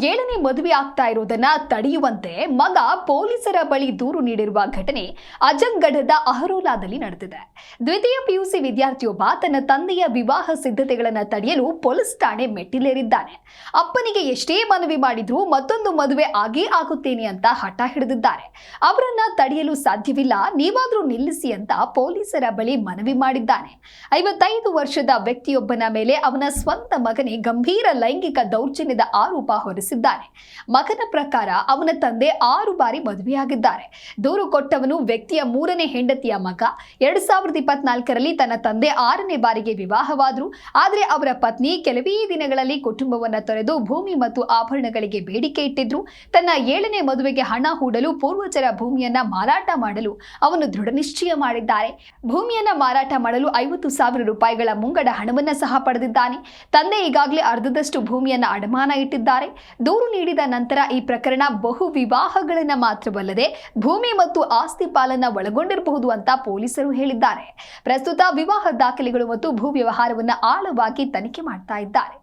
ಏಳನೇ ಮದುವೆ ಆಗ್ತಾ ಇರೋದನ್ನ ತಡೆಯುವಂತೆ ಮಗ ಪೊಲೀಸರ ಬಳಿ ದೂರು ನೀಡಿರುವ ಘಟನೆ ಅಜಂಗಢದ ಅಹರೋಲಾದಲ್ಲಿ ನಡೆದಿದೆ. ದ್ವಿತೀಯ ಪಿಯುಸಿ ವಿದ್ಯಾರ್ಥಿಯೊಬ್ಬ ತನ್ನ ತಂದೆಯ ವಿವಾಹ ಸಿದ್ಧತೆಗಳನ್ನು ತಡೆಯಲು ಪೊಲೀಸ್ ಠಾಣೆ ಮೆಟ್ಟಿಲೇರಿದ್ದಾನೆ. ಅಪ್ಪನಿಗೆ ಎಷ್ಟೇ ಮನವಿ ಮಾಡಿದ್ರೂ ಮತ್ತೊಂದು ಮದುವೆ ಆಗೇ ಆಗುತ್ತೇನೆ ಅಂತ ಹಠ ಹಿಡಿದಿದ್ದಾರೆ. ಅವರನ್ನ ತಡೆಯಲು ಸಾಧ್ಯವಿಲ್ಲ, ನೀವಾದ್ರೂ ನಿಲ್ಲಿಸಿ ಅಂತ ಪೊಲೀಸರ ಬಳಿ ಮನವಿ ಮಾಡಿದ್ದಾನೆ. 55 ವರ್ಷದ ವ್ಯಕ್ತಿಯೊಬ್ಬನ ಮೇಲೆ ಅವನ ಸ್ವಂತ ಮಗನೇ ಗಂಭೀರ ಲೈಂಗಿಕ ದೌರ್ಜನ್ಯದ ಆರೋಪ ಹೊರಿಸಿದ್ದಾನೆ. ಮಗನ ಪ್ರಕಾರ ಅವನ ತಂದೆ 6 ಬಾರಿ ಮದುವೆಯಾಗಿದ್ದಾರೆ. ದೂರು ಕೊಟ್ಟವನು ವ್ಯಕ್ತಿಯ 3ನೇ ಹೆಂಡತಿಯ ಮಗ. 2024ರಲ್ಲಿ ತನ್ನ ತಂದೆ 6ನೇ ಬಾರಿಗೆ ವಿವಾಹವಾದರು. ಆದರೆ ಅವರ ಪತ್ನಿ ಕೆಲವೇ ದಿನಗಳಲ್ಲಿ ಕುಟುಂಬವನ್ನು ತೊರೆದು ಭೂಮಿ ಮತ್ತು ಆಭರಣಗಳಿಗೆ ಬೇಡಿಕೆ ಇಟ್ಟಿದ್ರು. ತನ್ನ 7ನೇ ಮದುವೆಗೆ ಹಣ ಹೂಡಲು ಪೂರ್ವಜರ ಭೂಮಿಯನ್ನ ಮಾರಾಟ ಮಾಡಲು ಅವನು ದೃಢ ನಿಶ್ಚಯ ಮಾಡಿದ್ದಾರೆ. ಭೂಮಿಯನ್ನ ಮಾರಾಟ ಮಾಡಲು 50,000 ರೂಪಾಯಿಗಳ ಮುಂಗಡ ಹಣವನ್ನ ಸಹ ಪಡೆದಿದ್ದಾನೆ. ತಂದೆ ಈಗಾಗಲೇ ಅರ್ಧದಷ್ಟು ಭೂಮಿಯನ್ನ ಅಡಮಾನ ಇಟ್ಟಿದ್ದಾರೆ. ದೂರು ನೀಡಿದ ನಂತರ ಈ ಪ್ರಕರಣ ಬಹು ವಿವಾಹಗಳನ್ನ ಮಾತ್ರವಲ್ಲದೆ ಭೂಮಿ ಮತ್ತು ಆಸ್ತಿ ಪಾಲನ್ನ ಒಳಗೊಂಡಿರಬಹುದು ಅಂತ ಪೊಲೀಸರು ಹೇಳಿದ್ದಾರೆ. ಪ್ರಸ್ತುತ ವಿವಾಹ ದಾಖಲೆಗಳು ಮತ್ತು ಭೂ ವ್ಯವಹಾರವನ್ನು ಆಳವಾಗಿ ತನಿಖೆ ಮಾಡ್ತಾ ಇದ್ದಾರೆ.